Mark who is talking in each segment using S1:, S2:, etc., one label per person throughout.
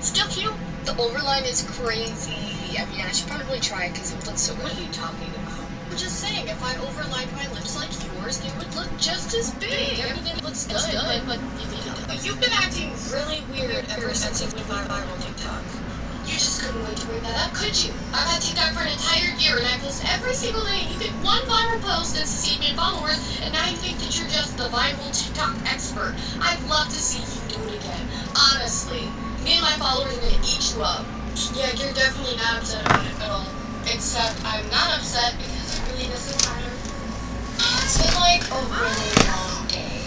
S1: Still cute. The overline is crazy. I mean, I should probably try it because it would look so good. What are you talking about? I'm just saying, if I overlined my lips like yours, they would look just as big. Everything looks good, but you've been acting really weird ever since you went viral TikTok. You just couldn't wait to bring that up, could you? I've had TikTok for an entire year, and I post every single day. You get one viral post and succeed in followers, and now you think that you're just the viral TikTok expert. I'd love to see you do it again. Honestly, me and my followers are gonna eat you up. Yeah, you're definitely not upset about it at all. Except I'm not upset because it really doesn't matter. It's been like a really long day.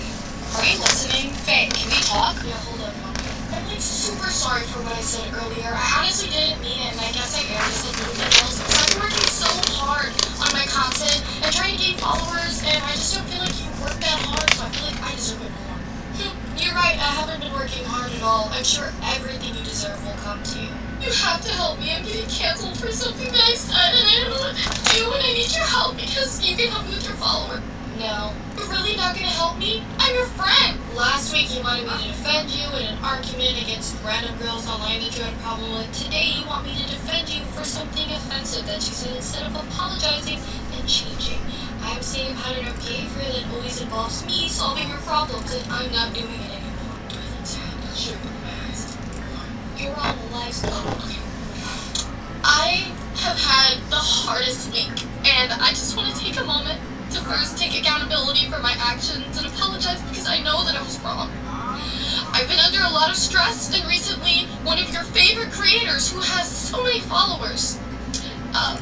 S1: Are you listening? Faye, can we talk? Yeah, hold up. I'm like super sorry for what I said earlier. I honestly didn't mean it, and I guess I am just like moving else because I've been working so hard on my content and trying to gain followers, and I just don't feel like you work that hard, so I feel like I deserve it more. You're right, I haven't been working hard at all. I'm sure everything you deserve will come to you. You have to help me. I'm getting canceled for something that I said, and I don't know what to do, and I need your help because you can help me with your follower. No. You're really not gonna help me? I'm your friend! Last week you wanted me to defend you in an argument against random girls online that you had a problem with. Today you want me to defend you for something offensive that you said instead of apologizing and changing. I'm seeing a pattern of behavior that always involves me solving your problems, and I'm not doing it anymore. You're on the lifestyle. I have had the hardest week, and I just want to take a moment to first take accountability for my actions and apologize because I know that I was wrong. I've been under a lot of stress, and recently one of your favorite creators who has so many followers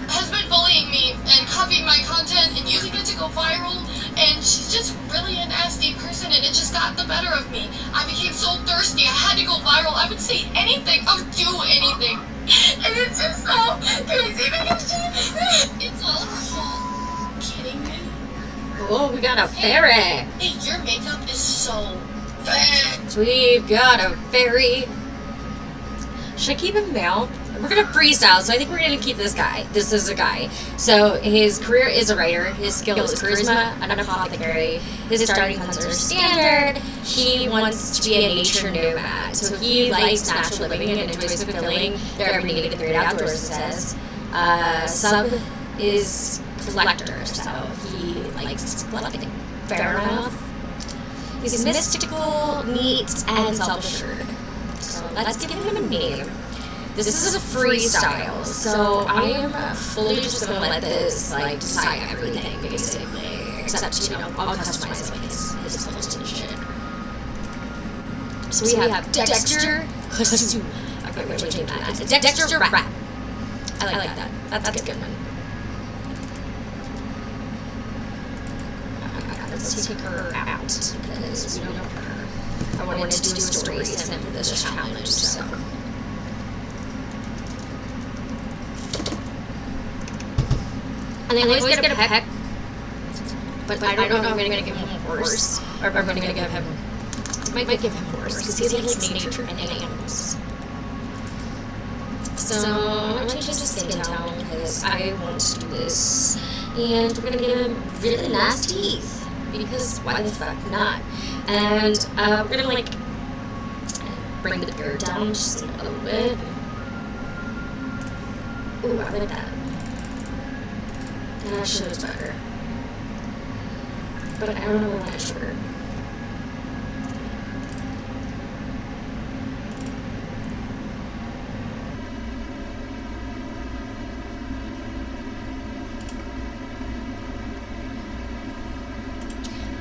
S1: has been bullying me and copying my content and using it to go viral, and she's just really a nasty person, and it just got the better of me. I became so thirsty, I had to go viral. I would say anything, I would do anything, and it's just so crazy because it's all her fault. Kidding me?
S2: Oh, we got a fairy.
S1: Hey, your makeup is so bad.
S2: We've got a fairy. Should I keep him now? We're gonna freestyle, so I think we're gonna keep this guy. This is a guy. So his career is a writer. His skill is charisma, an apothecary. His starting points are standard. He wants to be a nature nomad. So he likes natural living and enjoys fulfilling their every need of the great outdoors, it says. Sub is collector, so he likes collecting. Fair enough. He's mystical, neat, and self-assured. So let's give him a name. This is a freestyle, so I am fully just gonna let this decide everything basically, except I'll customize his clothes and shit. So we have Dexter. Okay, we're changing that. Dexter Rapp. I like that. That's a good one. Let's take her out because we don't know her. I wanted to do stories and for this challenge, so. And they always get a pet, but I don't know if I'm going to give him a horse, or if I'm going to give him, I might give him a horse, because he likes nature and animals. So, I'm going to change his skin tone, because I want to do this, and we're going to give him really nice teeth, because why the fuck not? And we're going to, bring the beard down just a little bit. Ooh, I like that. That shows better. But I don't know what that shorter.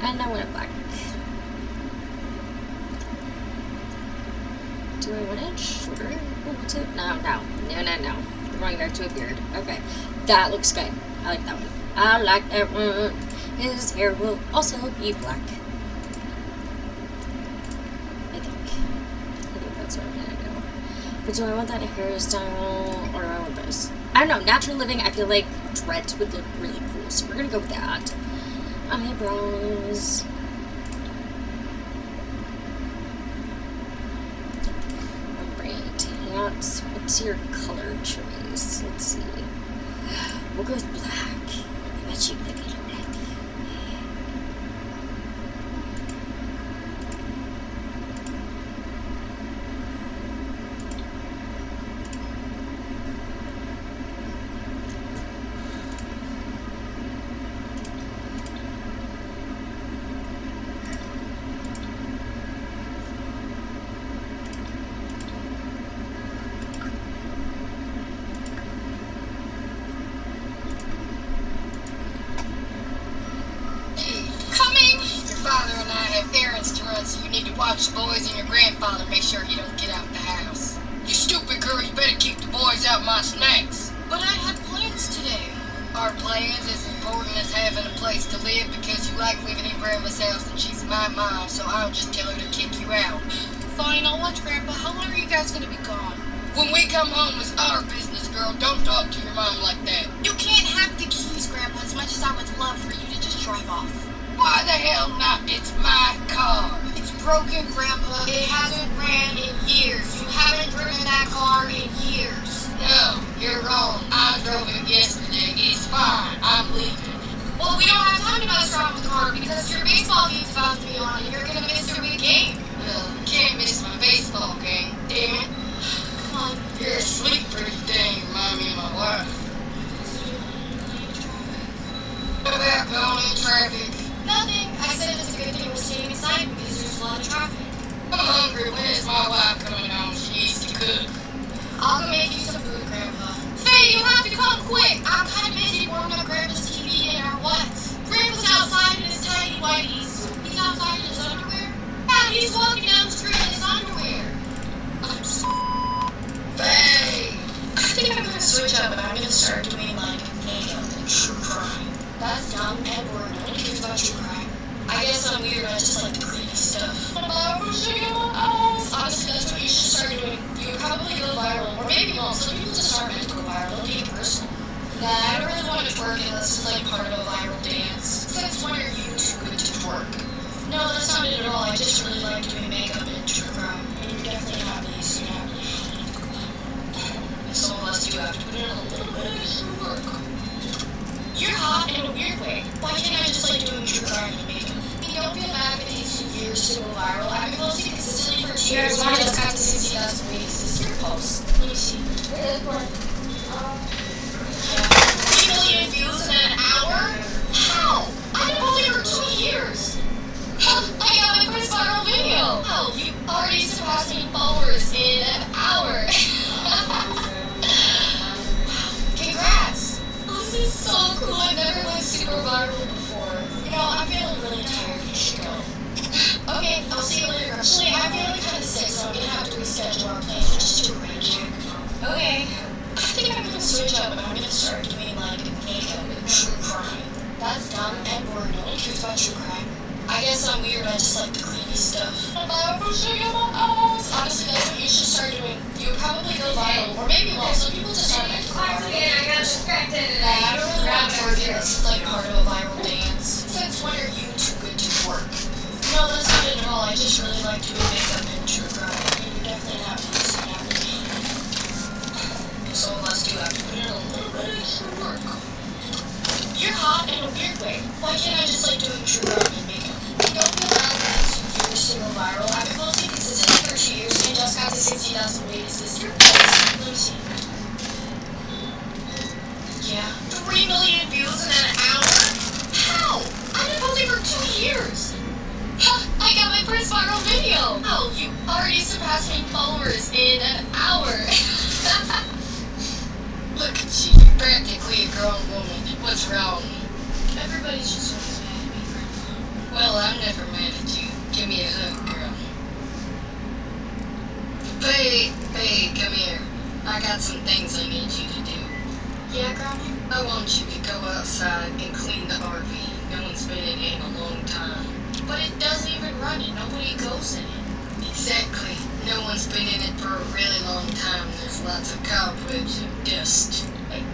S2: And I want it black. Do I want it shorter? No. We're going back to a beard. Okay. That looks good. I like that one. I like that one. His hair will also be black. I think that's where I'm gonna go. But do I want that hairstyle or do I want this? I don't know. Natural living, I feel like dreads would look really cool. So we're gonna go with that. Eyebrows. Alright. Hats. What's your color choice? Let's see. We'll go with black. I bet you like it black.
S1: watch the boys and your grandfather make sure you don't get out the house. You stupid girl, you better keep the boys out my snacks. But I had plans today. Our plans is important as having a place to live because you like living in Grandma's house and she's my mom, so I'll just tell her to kick you out. Fine, I'll watch Grandpa. How long are you guys gonna be gone? When we come home, it's our business, girl. Don't talk to your mom like that. You can't have the keys, Grandpa, as much as I would love for you to just drive off. Why the hell not? It's my car. It's broken, Grandpa. It hasn't ran in years. You haven't driven that car in years. No, you're wrong. I drove it yesterday. It's fine. I'm leaving. Well, we don't have time to mess around with the car because your baseball game's about to be on and you're gonna miss your big game. Well, you can't miss my baseball game, damn it. Come on. You're a sweet, pretty thing. Remind me of my wife. What about going in traffic? Nothing. I said it's a good thing we're staying inside because there's a lot of traffic. I'm hungry. When is my wife coming home? She needs to cook. I'll go make you some food, Grandpa. Hey, you have to come quick. I'm kind of busy warming up Grandpa's TV and our what? Grandpa's outside in his tiny whities. He's outside in his underwear? Yeah, he's walking down the street in his underwear. I'm so... Hey! I think I'm gonna switch up and I'm gonna start doing like makeup and true crime. That's dumb and boring. No one cares about true crime. I guess I'm weird. I just like the creepy stuff. Honestly, that's what you should start doing. You would probably go viral, or maybe won't. Some people just aren't meant to go viral. Don't take it personal. Nah, I don't really want to twerk unless it's like part of a viral dance. Since when are you too good to twerk? No, that's not it at all. I just really like doing makeup and true crime. And you're definitely not really snappy. Some of us do have to put in a little bit of extra work. You're hot in a weird way. Why can't I just like doing true crime and makeup? You don't feel bad if it takes 2 years to go viral. I've been posting consistently for 2 years. I just got to 60,000 views. This is your post. Let me see. 3 million views in an hour? How? I've been posting for 2 years. I got my first viral video. Oh, you already surpassed me in followers in an hour. Congrats. Oh, this is so cool. I've never went super viral before. You know, I'm feeling really tired. You should go. Okay, I'll see you later. Actually, I'm feeling kind of sick, so I'm gonna have to reschedule our plans just to arrange it. Okay. I think I'm gonna switch up and I'm gonna start doing like makeup and true crime. That's dumb and boring. No one cares about true crime. I guess I'm weird. I just like the creepy stuff. Honestly, that's what you should start doing. You would probably go viral, or maybe won't. Some people just aren't meant to go viral. I got distracted. I don't really want to twerk it. This is like part of a viral dance. Since when are you too good to twerk? No, that's not it at all. I just really like doing makeup and true crime. And you're definitely not really snappy. Some of us do have to put in a little bit of extra work. You're hot in a weird way. Why can't I just like doing true crime and makeup? You don't feel bad for these years to go viral. I've been posting consistently for 2 years and just got to 60,000 views. Is this your post? Let me see. Yeah. 3 million views in an hour? How? I've been posting for 2 years. I got my first viral video. Oh, you already surpassed me in followers in an hour. Look at you. You're practically a grown woman. What's wrong? Everybody's just always mad at me, Grandpa. Well, I'm never mad at you. Give me a hug, girl. Hey, come here. I got some things I need you to do. Yeah, Grandma? I want you to go outside and clean the RV. No one's been in it in a long time. But it doesn't even run and nobody goes in it. Exactly. No one's been in it for a really long time. There's lots of cobwebs and dust.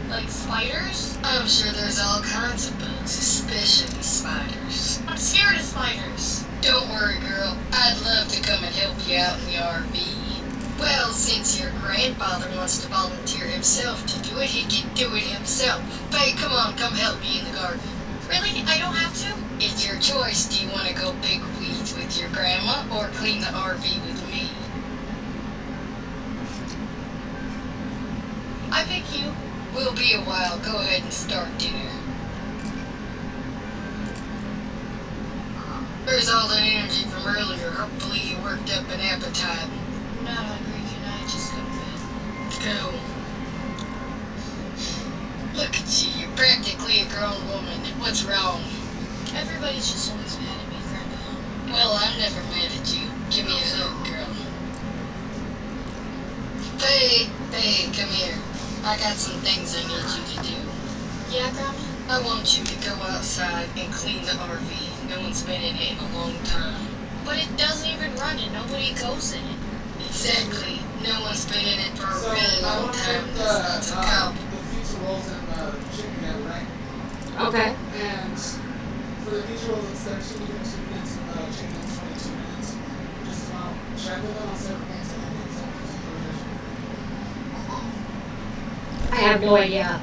S1: Like spiders? I'm sure there's all kinds of bugs, especially spiders. I'm scared of spiders. Don't worry, girl. I'd love to come and help you out in the RV. Well, since your grandfather wants to volunteer himself to do it, he can do it himself. Hey, come on, come help me in the garden. Really? I don't have to? It's your choice. Do you want to go pick weeds with your grandma or clean the RV with me? I pick you. We'll be a while. Go ahead and start dinner. Where's all that energy from earlier? Hopefully you worked up an appetite. Not hungry. Can I just go to bed? Go. Look at you. You're practically a grown woman. What's wrong? Everybody's just always mad at me, Grandpa. Well, I'm never mad at you. Give me a hug, girl. Hey, come here. I got some things I need you to do. Yeah, Grandma? I want you to go outside and clean the RV. No one's been in it in a long time. But it doesn't even run and nobody goes in it. Exactly. No one's been in it for a really long time. There's lots of cow.
S3: The pizza rolls and chicken again, right?
S2: Okay.
S3: And for the pizza rolls, instead of chicken in 2 minutes and chicken in 22 minutes, just about, should I put that on separate pans?
S2: I have no idea.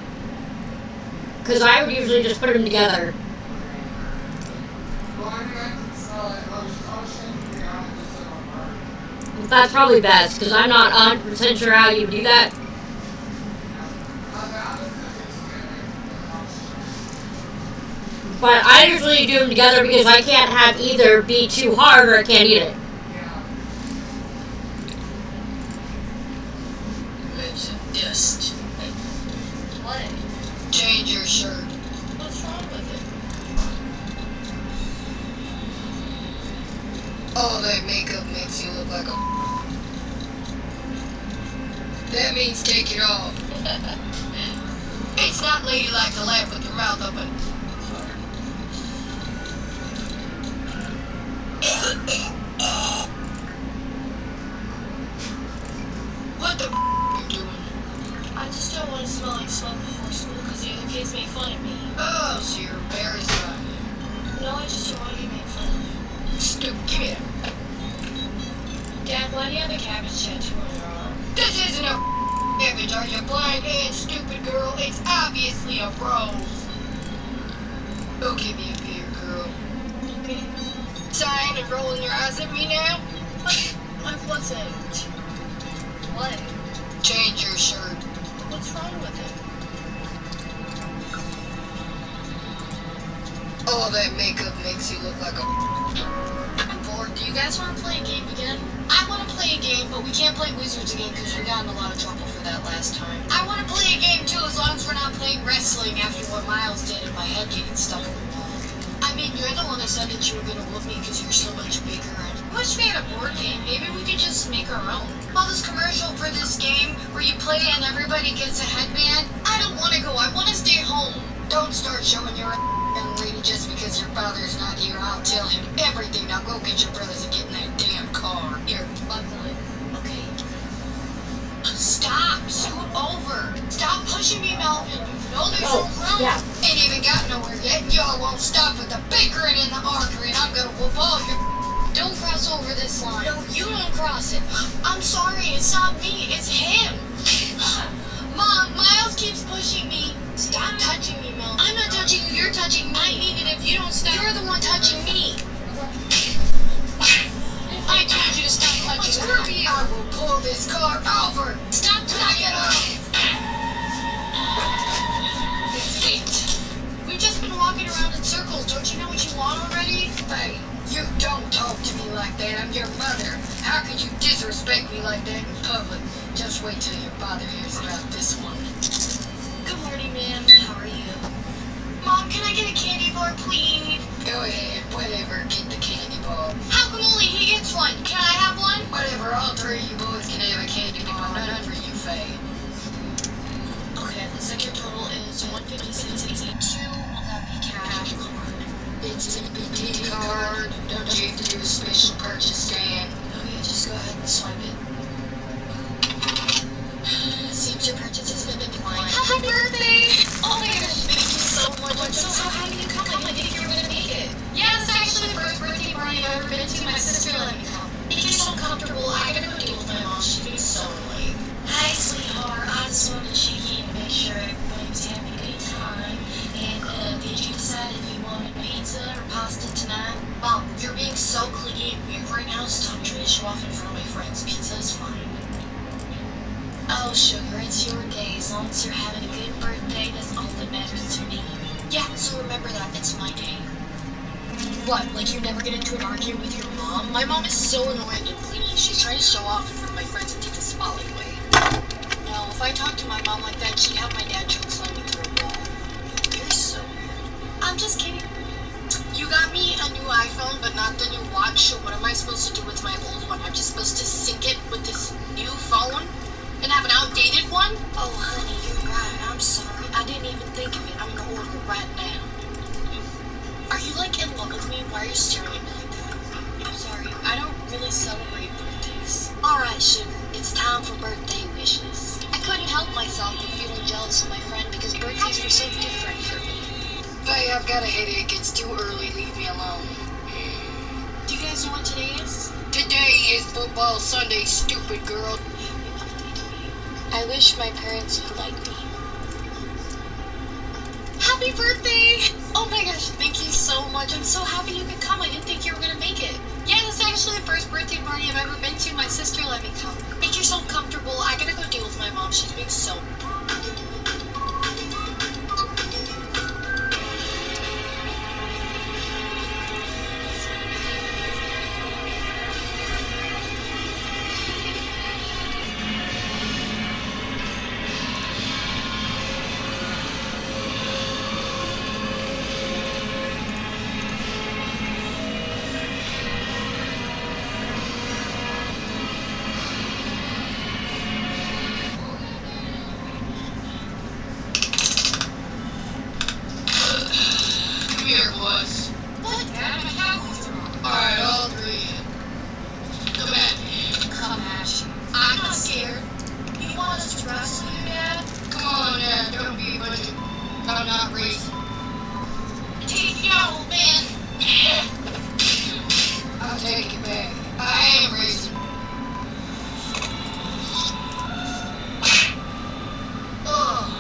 S2: Because I would usually just put them together.
S3: Well, I mean, I was thinking, I just set on fire.
S2: That's probably best, because I'm not 100% sure how you do that. But I usually do them together because I can't have either be too hard or I can't eat it.
S1: It's a dust. What? Change your shirt. What's wrong with it? All that makeup makes you look like a... That means take it off. It's not ladylike to laugh with your mouth open. What the you doing? I just don't want to smell like smoke before school because the other kids make fun of me. Oh, so you're embarrassed by me? No, I just don't want to be made fun of. Stupid, give me that. Dad, why do you have a cabbage tattoo on your arm? This isn't a cabbage, are you blind and stupid girl? It's obviously a rose. Go give me a beer, girl. Okay. Sighing and rolling your eyes at me now? What's it? What? Change your shirt. What's wrong with it? All that makeup makes you look like a... I'm bored. Do you guys want to play a game again? I want to play a game, but we can't play Wizards again because we got in a lot of trouble for that last time. I want to play a game too, as long as we're not playing wrestling after what Miles did and my head getting stuck in the wall. I mean, you're the one that said that you were going to whoop me because you're so much bigger. I wish we had a board game. Maybe we could just make our own. Well, this commercial for this game where you play and everybody gets a headband. I don't want to go. I want to stay home. Don't start showing your young lady just because your father's not here. I'll tell him everything. Now go get your brothers and get in that damn car. Here, buckle it. Okay. Stop. Scoot over. Stop pushing me, Melvin. You know there's no room.
S2: Yeah.
S1: Ain't even got nowhere yet. Y'all won't stop with the bickering and the arguing. I'm gonna whoop all your... Don't cross over this line. No, you don't cross it. I'm sorry, it's not me, it's him. Mom, Miles keeps pushing me. Stop touching me, Mel. I'm not touching you, you're touching me. I mean it if you don't stop. You're the one touching me. I told you to stop touching me. I will pull this car over. Stop touching it. We've just been walking around in circles. Don't you know what you want already? Hey, you don't talk to me like that. I'm your mother. How could you disrespect me like that in public? Just wait till your father hears about this one. Good morning, ma'am. How are you? Mom, can I get a candy bar, please? Go ahead. Whatever. Get the candy bar. How come only he gets one? Can I have one? Whatever. All three of you boys can have a candy bar. None for you, Faye. Okay, looks like your total is $156.82. Will that be cash or card? It's a BT card. Don't you have to do a special purchase scan? Okay, just go ahead and swipe it. Seems your purchase has been declined. Happy birthday! Oh my gosh, thank you so much. I'm so happy you come. I didn't think you were gonna make it. Yeah, it's actually the first birthday party I've ever been to. My sister let me come. It gets so comfortable. I gotta go deal with my mom. She gets so late. Hi, sweetheart. I just wanted to check in and make sure everybody was having a good time. And did you decide if you wanted pizza or pasta tonight? Mom, you're being so clingy and weird right now. Stop trying to show off in front of my friends. Pizza is fine. Oh, sugar, it's your day. As long as you're having a good birthday, that's all that matters to me. Yeah, so remember that. It's my day. What, like you never get into an argument with your mom? My mom is so annoying and clingy. She's trying to show off in front of my friends and take the spotlight away. No, if I talked to my mom like that, she'd have my dad choke slam me through a wall. You're so weird. I'm just kidding. You got me a new iPhone, but not the new watch, so what am I supposed to do with my old one? I'm just supposed to sync it with this new phone and have an outdated one? Oh, honey, you're right. I'm sorry. I didn't even think of it. I'm gonna order it right now. Are you, like, in love with me? Why are you staring at me like that? I'm sorry. I don't really celebrate birthdays. Alright, sugar. It's time for birthday wishes. I couldn't help myself but feeling jealous of my friend because birthdays were so different for me. Hey, I've got a headache. It's too early. Leave me alone. Do you guys know what today is? Today is football Sunday, stupid girl. I wish my parents would like me. Happy birthday! Oh my gosh, thank you so much. I'm so happy you could come. I didn't think you were gonna make it. Yeah, this is actually the first birthday party I've ever been to. My sister let me come. Make yourself comfortable. I gotta go deal with my mom. She's being so... Here, boys. What? Alright, all three. Come at me. Come at you. I'm not scared. You want us to wrestle you, Dad? Come on, Dad. Don't be a bunch of... I'm not racing. Take it out, old man. I'll take it back. I am racing. Ugh.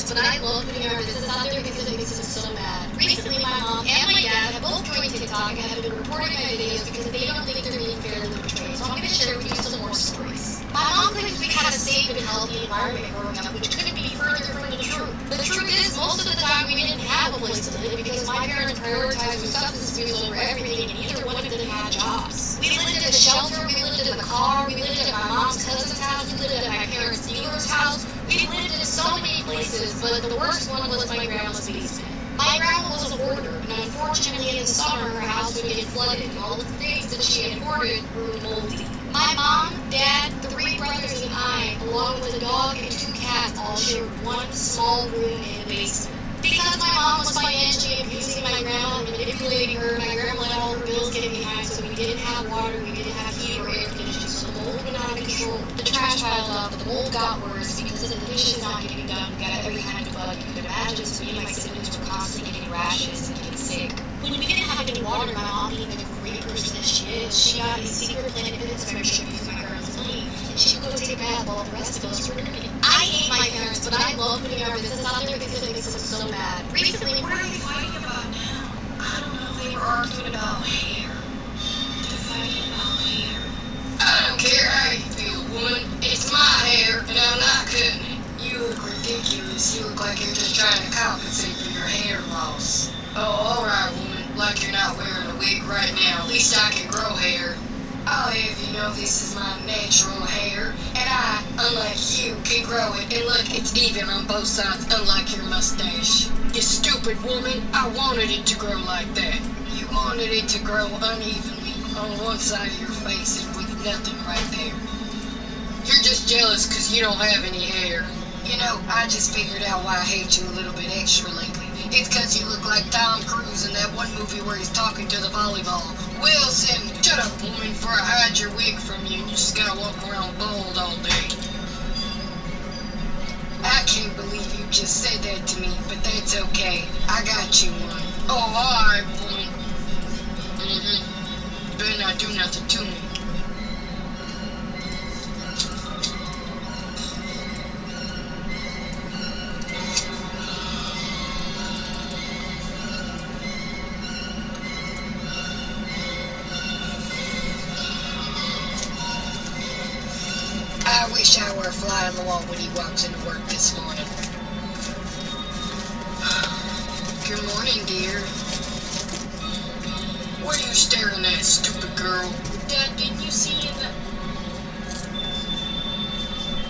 S1: But I love putting our business out there because it makes us so mad. Recently, my mom and my dad have both joined TikTok and have been reporting my videos because they don't think they're being fairly portrayed. So I'm going to share with you some more stories. My mom claims we had a safe and healthy environment growing up, which couldn't be further from the truth. The truth is, most of the time we didn't have a place to live because my parents prioritized their substance abuse over everything, and neither one of them had jobs. We lived in a shelter, we lived in a car, we lived at my mom's cousin's house, we lived at my parents' dealer's house. We lived in so many places, but the worst one was my grandma's basement. My grandma was a hoarder, and unfortunately in the summer her house would get flooded, and all of the things that she had hoarded grew moldy. My mom, dad, 3 brothers, and I, along with a dog and 2 cats, all shared one small room in the basement. Because my mom was financially abusing my grandma and manipulating her, my grandma let all her bills get behind, so we didn't have water, we didn't have heat or air conditioning, so the mold went out of control. The trash piled up, but the mold got worse because of the dishes not getting done. We got every kind of bug you could imagine, so me and my siblings were constantly getting rashes and getting sick. When we didn't have any water, my mom, being the great person that she is, she got a secret Planet Fitness membership using my grandma's money, and she would go take a bath while the rest of us were drinking. I hate my parents, but I love putting our business out there because it makes us so mad. Recently, what are they fighting about now? I don't know. They were arguing about hair. They're fighting about hair. I don't care how you feel, woman. It's my hair, and I'm not cutting it. You look ridiculous. You look like you're just trying to compensate for your hair loss. Oh, alright, woman. Like you're not wearing a wig right now. At least I can grow hair. I'll have you know this is my natural hair, and I, unlike you, can grow it. And look, it's even on both sides, unlike your mustache. You stupid woman, I wanted it to grow like that. You wanted it to grow unevenly on one side of your face and with nothing right there. You're just jealous because you don't have any hair. You know, I just figured out why I hate you a little bit extra lately. It's because you look like Tom Cruise in that one movie where he's talking to the volleyball. Wilson, shut up, woman, before I hide your wig from you and you just gotta walk around bald all day. I can't believe you just said that to me, but that's okay. I got you one. Oh, alright, woman. You better not do nothing to me. I wish I were flying along when he walks into work this morning. Good morning, dear. What are you staring at, stupid girl? Dad, didn't you see him?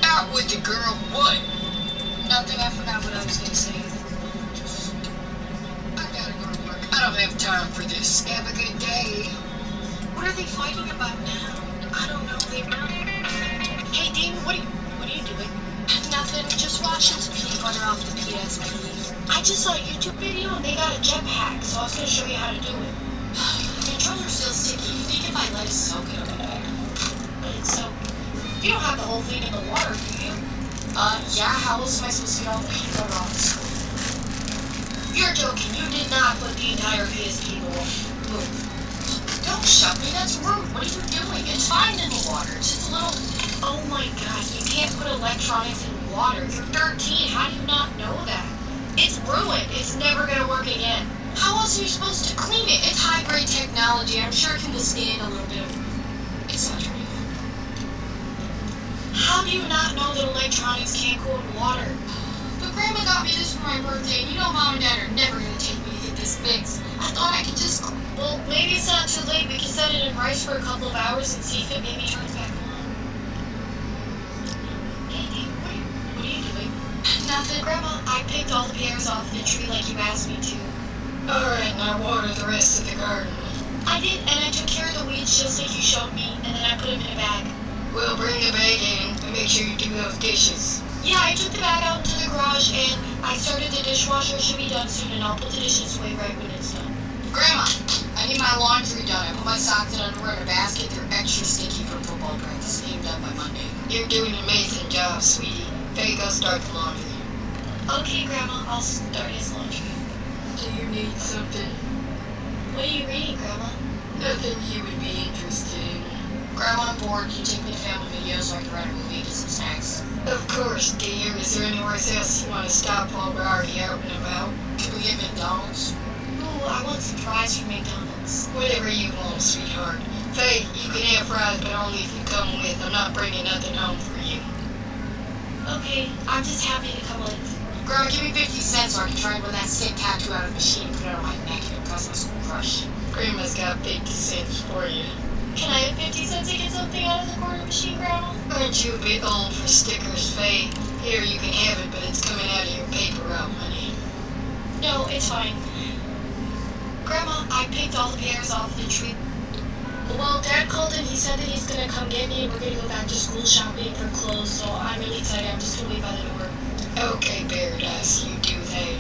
S1: Out with the girl. What? Nothing. I forgot what I was gonna say. I gotta go to work. I don't have time for this. Have a good day. What are they fighting about now? I don't know. Hey, Dean, what are you doing? Nothing. Just watching some peanut butter off the PSP. I just saw a YouTube video and they got a jetpack, so I was gonna show you how to do it. The controls are still sticky. You think if I let it soak, it'll be better? But it's so. You don't have the whole thing in the water, do you? Yeah. How else am I supposed to get all the peanut butter off the screen? You're joking. You did not put the entire PSP in the water. Move. Don't shove me. That's rude. What are you doing? It's fine in the water. It's just a little. Oh my gosh. You can't put electronics in water. You're 13. How do you not know that? It's ruined. It's never gonna work again. How else are you supposed to clean it? It's high-grade technology. I'm sure it can withstand a little bit of... It's not turning on. How do you not know that electronics can't go in water? But Grandma got me this for my birthday, and you know Mom and Dad are never gonna take me to get this fixed. I thought I could just... Well, maybe it's not too late. We can set it in rice for a couple of hours and see if it maybe turns back on. Hey, Dave, what are you doing? Nothing. Grandma, I picked all the pears off the tree like you asked me to. Alright, now water the rest of the garden. I did, and I took care of the weeds just like you showed me, and then I put them in a bag. We'll bring the bag in and make sure you do those dishes. Yeah, I took the bag out into the garage, and I started the dishwasher. It should be done soon, and I'll put the dishes away right when it's done. Grandma, I need my laundry done. I put my socks and underwear in a basket. They're extra sticky from football practice. Need them done by Monday. You're doing an amazing job, sweetie. Faye, go start the laundry. Okay, Grandma, I'll start his laundry. Do you need something? What are you reading, Grandma? Nothing you would be interested in. Grandma, I'm bored. Can you take me to family videos so I can rent a movie and get some snacks? Of course, dear. Is there anywhere else you want to stop while we're already out and about? Can we get McDonald's? Ooh, I want some fries from McDonald's. Whatever you want, sweetheart. Faye, you can have fries, but only if you come with. I'm not bringing nothing home for you. Okay, I'm just happy to come with. Grandma, give me 50 cents so I can try and run that sick tattoo out of the machine and put it on my neck and impress my school crush. Grandma's got 50 cents for you. Can I have 50 cents to get something out of the corner machine, Grandma? Aren't you a bit old for stickers, Faye? Here, you can have it, but it's coming out of your paper route money. No, it's fine. Grandma, I picked all the pears off the tree. Well, Dad called and he said that he's gonna come get me and we're gonna go back to school shopping for clothes, so I'm really excited. I'm just gonna wait by the door. Okay, Paradise, you do that.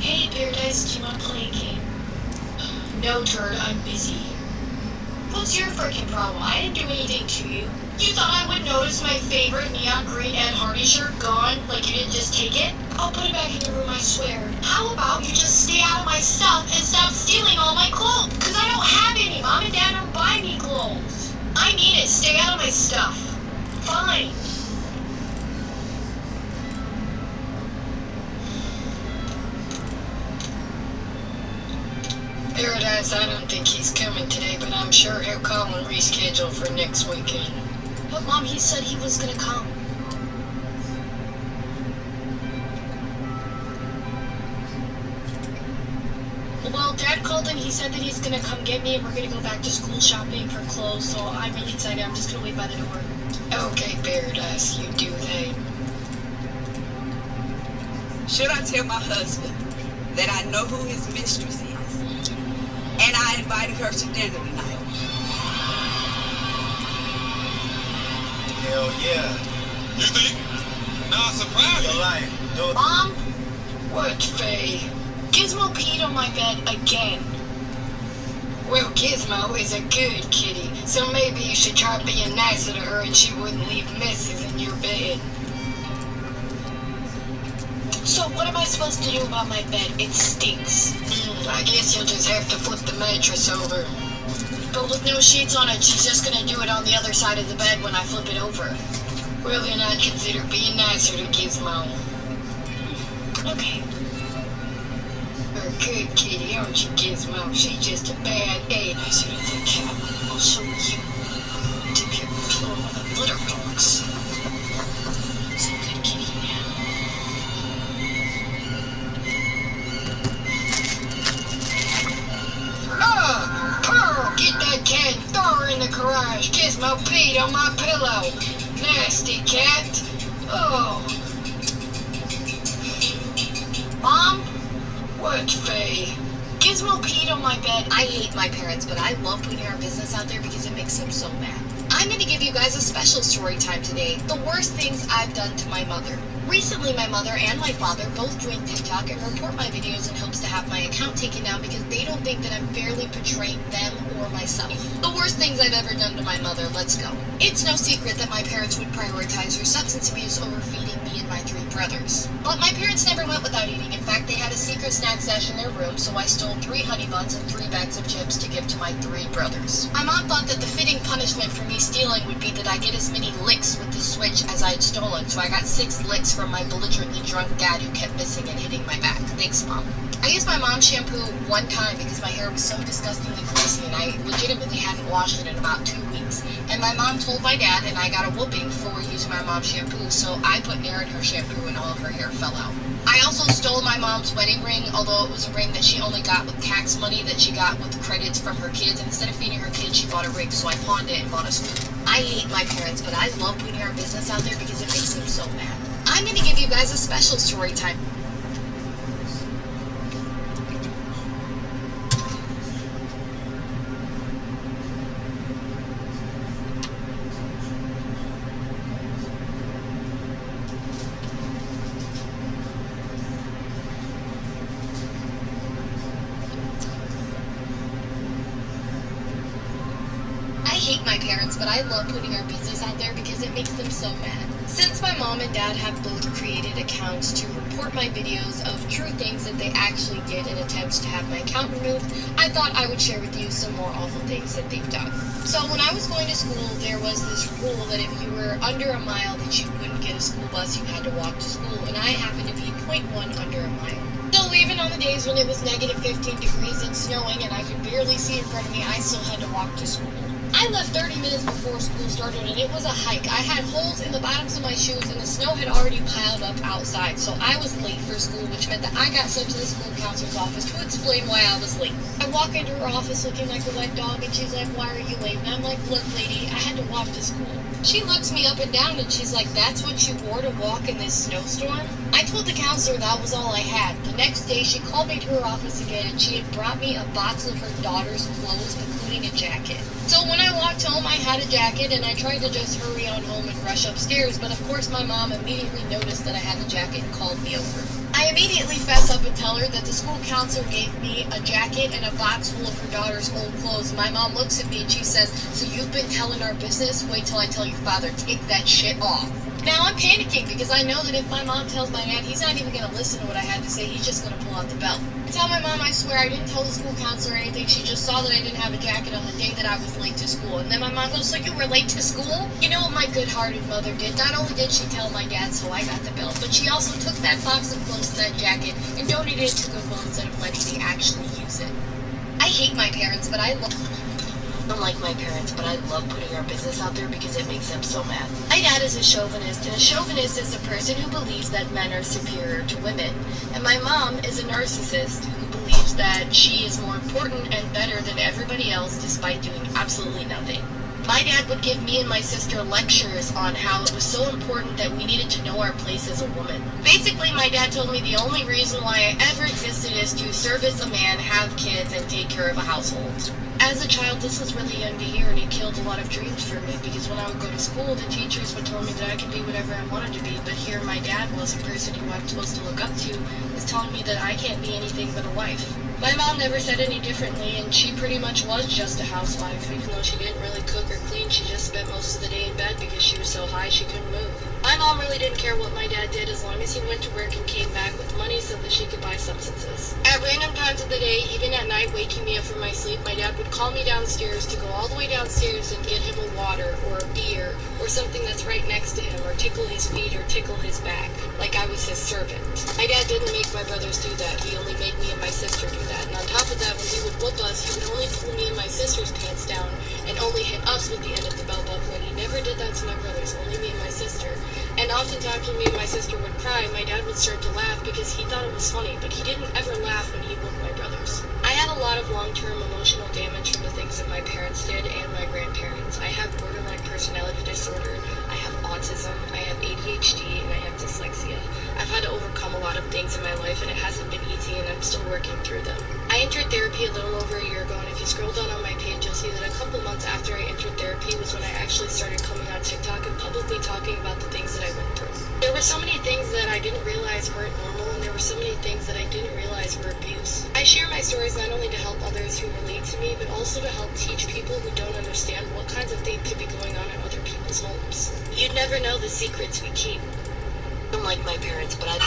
S1: Hey, Paradise, do you want to play a game? No, turd, I'm busy. What's your freaking problem? I didn't do anything to you. You thought I would notice my favorite neon green Ed Hardy shirt gone, like you didn't just take it? I'll put it back in the room, I swear. How about you just stay out of my stuff and stop stealing all my clothes? Because I don't have any. Mom and Dad don't buy me clothes. I mean it. Stay out of my stuff. Fine. Paradise, I don't think he's coming today, but I'm sure he'll call and reschedule for next weekend. But Mom, he said he was gonna come. Well, Dad called and he said that he's gonna come get me and we're gonna go back to school shopping for clothes, so I'm really excited. I'm just gonna wait by the door. Okay, Paradise, you do that.
S4: Should I tell my husband that I know who his mistress is? And I invited her to dinner tonight.
S5: Hell yeah.
S6: You think? Nah, surprise
S5: Your
S6: me.
S5: life. Do it.
S1: Mom?
S3: What, Faye?
S1: Gizmo peed on my bed again.
S3: Well, Gizmo is a good kitty, so maybe you should try being nicer to her and she wouldn't leave messes in your bed.
S1: So what am I supposed to do about my bed? It stinks.
S3: I guess you'll just have to flip the mattress over.
S1: But with no sheets on it, she's just gonna do it on the other side of the bed when I flip it over.
S3: Well, then I'd consider being nicer to Gizmo.
S1: Okay.
S3: You're a good kitty, aren't you, Gizmo? She's just a bad egg.
S1: I see the cat. I'll show you. Dip your toe in one of the litter box. It's a good kitty now.
S3: Oh, Pearl, get that cat and throw her in the garage. Gizmo peed on my pillow. Nasty cat. Oh.
S1: Mom?
S3: What, Faye?
S1: Gizmo peed on my bed. I hate my parents, but I love putting our business out there because it makes them so mad. I'm going to give you guys a special story time today. The worst things I've done to my mother. Recently, my mother and my father both joined TikTok and report my videos in hopes to have my account taken down because they don't think that I'm fairly portraying them or myself. The worst things I've ever done to my mother, let's go. It's no secret that my parents would prioritize her substance abuse over feeding me and my 3 brothers. But my parents never went without eating. In fact, they had a secret snack stash in their room, so I stole 3 honey buns and 3 bags of chips to give to my 3 brothers. My mom thought that the fitting punishment for me stealing would be that I get as many licks with the switch as I had stolen, so I got 6 licks from my belligerently drunk dad who kept missing and hitting my back. Thanks, Mom. I used my mom's shampoo one time because my hair was so disgustingly greasy and I legitimately hadn't washed it in about 2 weeks. And my mom told my dad and I got a whooping for using my mom's shampoo, so I put air in her shampoo and all of her hair fell out. I also stole my mom's wedding ring, although it was a ring that she only got with tax money that she got with credits from her kids. And instead of feeding her kids, she bought a ring, so I pawned it and bought a spoon. I hate my parents, but I love putting our business out there because it makes them so mad. I'm going to give you guys a special story time. I hate my parents, but I love putting our business out there because it makes them so mad. Since my mom and dad have both created accounts to report my videos of true things that they actually did in attempts to have my account removed, I thought I would share with you some more awful things that they've done. So when I was going to school, there was this rule that if you were under a mile that you wouldn't get a school bus, you had to walk to school, and I happened to be 0.1 under a mile. So even on the days when it was negative 15 degrees and snowing and I could barely see in front of me, I still had to walk to school. I left 30 minutes before school started and it was a hike. I had holes in the bottoms of my shoes and the snow had already piled up outside, so I was late for school, which meant that I got sent to the school counselor's office to explain why I was late. I walk into her office looking like a wet dog and she's like, "Why are you late?" And I'm like, "Look, lady, I had to walk to school." She looks me up and down and she's like, "That's what you wore to walk in this snowstorm?" I told the counselor that was all I had. The next day she called me to her office again and she had brought me a box of her daughter's clothes, including a jacket. So when I walked home, I had a jacket and I tried to just hurry on home and rush upstairs, but of course my mom immediately noticed that I had the jacket and called me over. I immediately fess up and tell her that the school counselor gave me a jacket and a box full of her daughter's old clothes. My mom looks at me and she says, "So you've been telling our business? Wait till I tell your father, take that shit off." Now I'm panicking because I know that if my mom tells my dad, he's not even going to listen to what I had to say. He's just going to pull out the belt. I tell my mom, I swear I didn't tell the school counselor anything. She just saw that I didn't have a jacket on the day that I was late to school. And then my mom goes, "So you were late to school?" You know what my good-hearted mother did? Not only did she tell my dad, so I got the belt, but she also took that box of clothes to that jacket and donated it to Goodwill instead of letting me actually use it. I hate my parents, but I love... Unlike my parents, but I love putting our business out there because it makes them so mad. My dad is a chauvinist, and a chauvinist is a person who believes that men are superior to women. And my mom is a narcissist who believes that she is more important and better than everybody else despite doing absolutely nothing. My dad would give me and my sister lectures on how it was so important that we needed to know our place as a woman. Basically, my dad told me the only reason why I ever existed is to service a man, have kids, and take care of a household. As a child, this was really young to hear, and it killed a lot of dreams for me, because when I would go to school, the teachers would tell me that I could be whatever I wanted to be, but here my dad was a person who I'm supposed to look up to, was telling me that I can't be anything but a wife. My mom never said any differently, and she pretty much was just a housewife. Even though she didn't really cook or clean, she just spent most of the day in bed because she was so high she couldn't move. My mom really didn't care what my dad did as long as he went to work and came back with money so that she could buy substances. At random times of the day, even at night waking me up from my sleep, my dad would call me downstairs to go all the way downstairs and get him a water or a beer or something that's right next to him, or tickle his feet or tickle his back, like I was his servant. My dad didn't make my brothers do that. He only made me and my sister do that. And on top of that, when he would whoop us, he would only pull me and my sister's pants down and only hit us with the end of the belt buckle. And he never did that to my brothers, only me and my sister. And oftentimes when me and my sister would cry, my dad would start to laugh because he thought it was funny, but he didn't ever laugh when he whooped my brothers. I had a lot of long-term emotional damage from the things that my parents did and my grandparents. I have borderline personality disorder, I have autism, I have ADHD, and I have dyslexia. I've had to overcome a lot of things in my life, and it hasn't been easy, and I'm still working through them. I entered therapy a little over a year ago, and if you scroll down on my page, you'll see that a couple months after I entered therapy was when I actually started coming on TikTok and publicly talking about the things that I went through. There were so many things that I didn't realize weren't normal, and there were so many things that I didn't realize were abuse. I share my stories not only to help others who relate to me, but also to help teach people who don't understand what kinds of things could be going on in other people's homes. You'd never know the secrets we keep. I don't like my parents, but I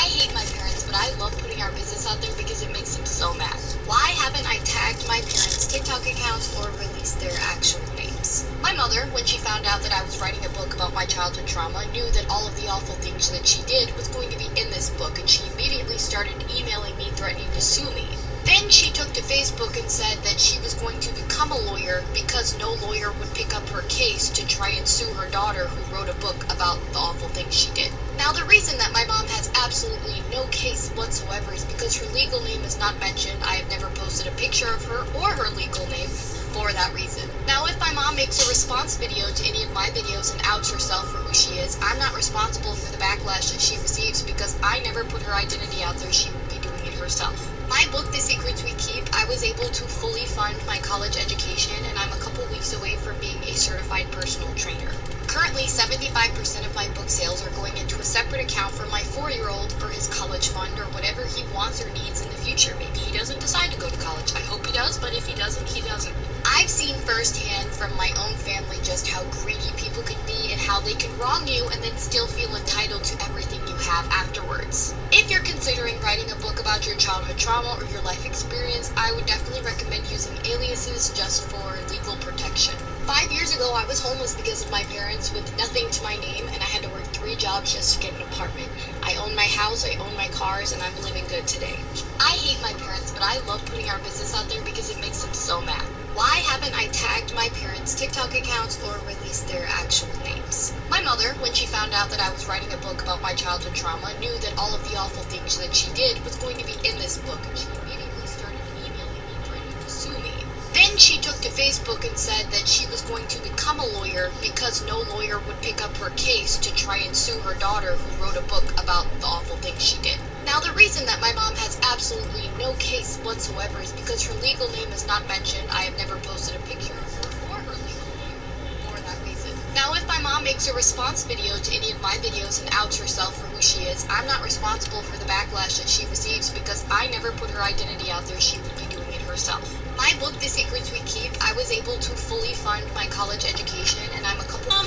S1: hate my parents, but I love putting our business out there because it makes them so mad. Why haven't I tagged my parents' TikTok accounts or released their actual names? My mother, when she found out that I was writing a book about my childhood trauma, knew that all of the awful things that she did was going to be in this book, and she immediately started emailing me threatening to sue me. Then she took to Facebook and said that she was going to become a lawyer because no lawyer would pick up her case to try and sue her daughter who wrote a book about the awful things she did. Now, the reason that my mom has absolutely no case whatsoever is because her legal name is not mentioned. I have never posted a picture of her or her legal name for that reason. Now, if my mom makes a response video to any of my videos and outs herself for who she is, I'm not responsible for the backlash that she receives because I never put her identity out there. She would be doing it herself. My book, The Secrets We Keep, I was able to fully fund my college education, and I'm a couple weeks away from being a certified personal trainer. Currently, 75% of my book sales are going into a separate account for my 4-year-old for his college fund or whatever he wants or needs in the future. Maybe he doesn't decide to go to college. I hope he does, but if he doesn't, he doesn't. I've seen firsthand from my own family just how greedy people can be and how they can wrong you and then still feel entitled to everything you have afterwards. If you're considering writing a book about your childhood trauma or your life experience, I would definitely recommend using aliases just for legal protection. 5 years ago, I was homeless because of my parents with nothing to my name, and I had to work 3 jobs just to get an apartment. I own my house, I own my cars, and I'm living good today. I hate my parents, but I love putting our business out there because it makes them so mad. Why haven't I tagged my parents' TikTok accounts or released their actual names? My mother, when she found out that I was writing a book about my childhood trauma, knew that all of the awful things that she did was going to be in this book, and she immediately started emailing me threatening to sue me. Then she took to Facebook and said that she was going to become a lawyer because no lawyer would pick up her case to try and sue her daughter who wrote a book about the awful things she did. Now, the reason that my mom has absolutely no case whatsoever is because her legal name is not mentioned. I have never posted a picture of her or her legal name for that reason. Now, if my mom makes a response video to any of my videos and outs herself for who she is, I'm not responsible for the backlash that she receives because I never put her identity out there. She would be doing it herself. My book, The Secrets We Keep, I was able to fully fund my college education, and I'm a couple of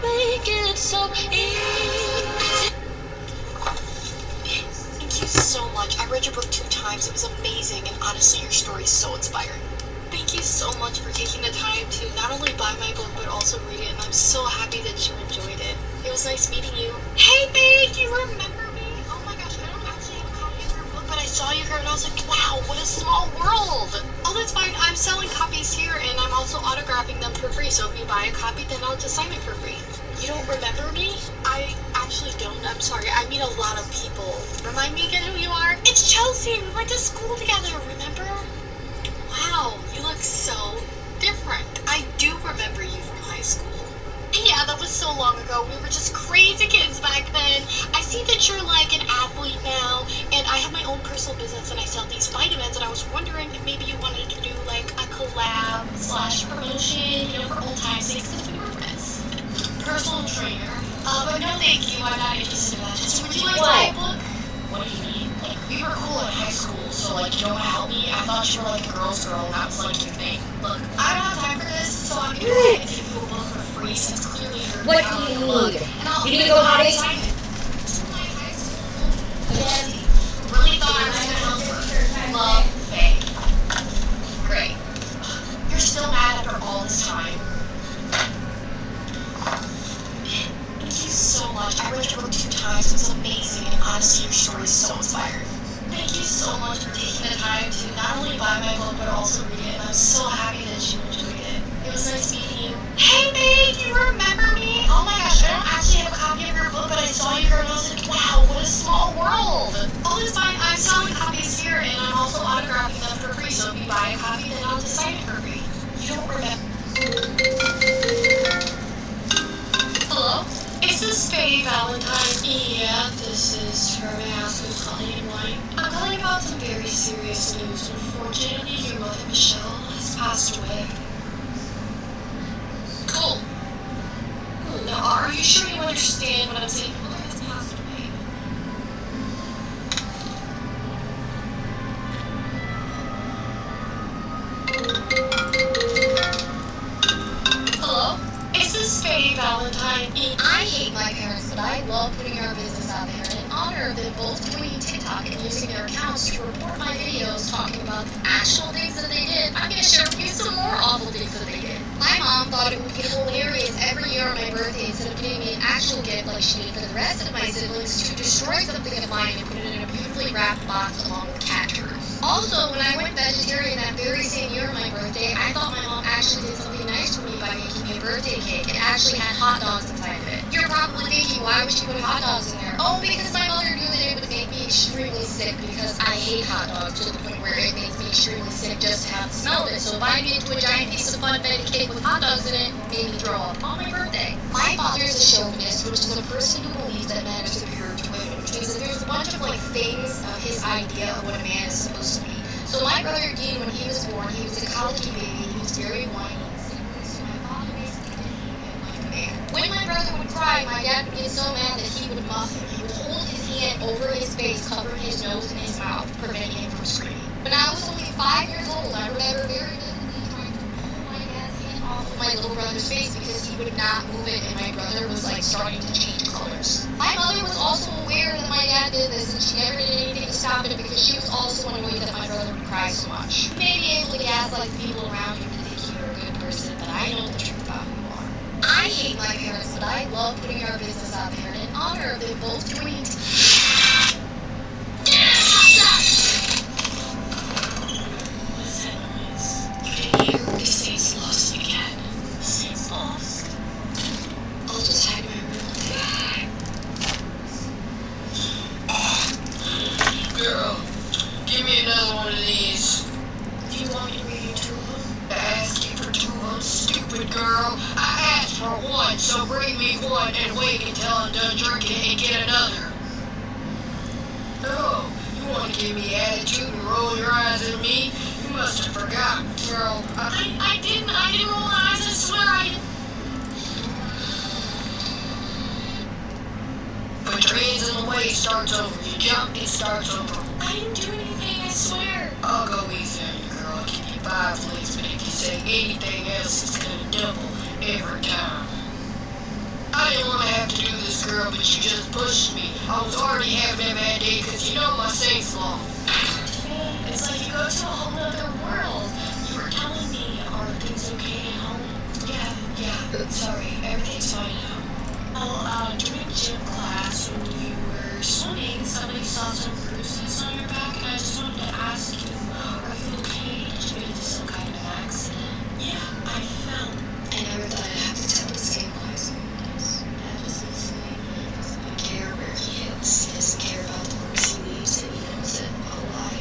S1: make it so easy. Thank you so much. I read your book 2 times. It was amazing, and honestly, your story is so inspiring. Thank you so much for taking the time to not only buy my book, but also read it, and I'm so happy that you enjoyed it. It was nice meeting you. Hey, babe, do you remember me? Oh my gosh, I don't actually have a copy of your book, but I saw you here, and I was like, wow, what a small world. Oh, that's fine. I'm selling copies here, and I'm also autographing them for free, so if you buy a copy, then I'll just sign it for free. You don't remember me? I actually don't. I'm sorry. I meet a lot of people. Remind me again who you are? It's Chelsea. We went to school together, remember? Wow, you look so different. I do remember you from high school. Yeah, that was so long ago. We were just crazy kids back then. I see that you're like an athlete now, and I have my own personal business, and I sell these vitamins, and I was wondering if maybe you wanted to do like a collab / promotion, you know, for old time's sake, because we were friends. Personal trainer. But no thank you, I'm not interested in that. Just would you like to buy a book? What do you mean? Like, we were cool in high school, so like, you don't want to help me? I thought you were like a girl's girl, and that was like your thing. Look, Look, I don't have time for this, so I'm gonna go ahead and give you a book for free since clearly you're
S2: What do you need? You need to go hot assignment.
S1: Really thought I was gonna help her. Love, Faye. Great. You're still mad after all this time. Thank you so much. I read your book 2 times. It was amazing, and honestly, your story is so inspiring. Thank you so much for taking the time to not only buy my book, but also read it. And I'm so happy that you enjoyed it. It was nice meeting you. Hey, babe, do you remember me? Oh my gosh, I don't actually have a copy of your book, but I saw you here and I was like, wow, what a small world. Oh, it's fine. I'm selling copies here, and I'm also autographing them for free. So if you buy a copy, then I'll just sign it for free. You don't remember? Hello? Is this Faye Valentine? Yeah, this is her. May I ask who's calling and why? I'm calling about some very serious news. Unfortunately, your mother, Michelle, has passed away. Cool. Now, are you sure you understand what I'm saying? Your mother has passed away. Hello? Is this Faye Valentine? I hate my parents, but I love putting our business out there. And in honor of them both doing TikTok and using their accounts to report my videos talking about actual things that they did, I'm going to share with you some more awful things that they did. My mom thought it would be hilarious every year on my birthday, instead of giving me an actual gift like she did for the rest of my siblings, to destroy something of mine and put it in a beautifully wrapped box along with cat turds. Also, when I went vegetarian that very same year on my birthday, I thought my mom actually did something nice for me by making me a birthday cake. It actually had hot dogs inside of it. You're probably thinking, why would she put hot dogs in there? Oh, because my mother knew that it would make me extremely sick, because I hate hot dogs to the point where it makes me extremely sick just to have the smell of it. So biting me into a giant piece of funfetti cake with hot dogs in it made me throw up on my birthday. My father is a chauvinist, which is a person who believes that men are superior to women, which means that there's a bunch of things of his idea of what a man is supposed to be. So my brother Dean, when he was born, he was a colicky baby. He was very whiny and sickly, so my father basically didn't leave him like a man. When my brother would cry, my dad would get so mad that he would muff him. He would hold his hand over his face, covering his nose and his mouth, preventing him from screaming. When I was only 5 years old, I remember very vividly trying to pull my dad's hand off of my little brother's face because he would not move it, and my brother was starting to change colors. My mother was also aware that my dad did this, and she never did anything to stop it because she was also annoyed that my brother would cry so much. You may be able to gaslight the people around you to think you're a good person, but I know the truth about who you are. I hate my parents, but I love putting our business out there, and in honor of them both doing
S3: Girl, give me another one of these.
S1: Do you want me to read you 2 of them?
S3: Asking for 2 of them, stupid girl. I asked for 1, so bring me 1 and wait until I'm done drinking and get another. Oh, you want to give me attitude and roll your eyes at me? You must have forgotten, girl.
S1: I didn't roll my eyes, I swear I didn't.
S3: Put your hands in the way, it starts over. You jump, it starts over.
S1: I didn't do anything, I swear.
S3: I'll go easy on you, girl. I'll give you 5 flicks, but if you say anything else, it's gonna double every time. I didn't want to have to do this, girl, but you just pushed me. I was already having a bad day because you know my safe law.
S1: It's like you go to a whole other world. You were telling me, are things okay at home? Yeah. Sorry, everything's fine at home. Well, during gym class, when you were swimming, somebody saw some bruises on your back, and I just wanted to ask you, are you okay? Did you get into some kind of an accident? Yeah, I fell. I never thought I'd have to tell the same lies. That just insane. He doesn't care where he hits. He doesn't care about the horse he leaves, and he knows it. I'll lie.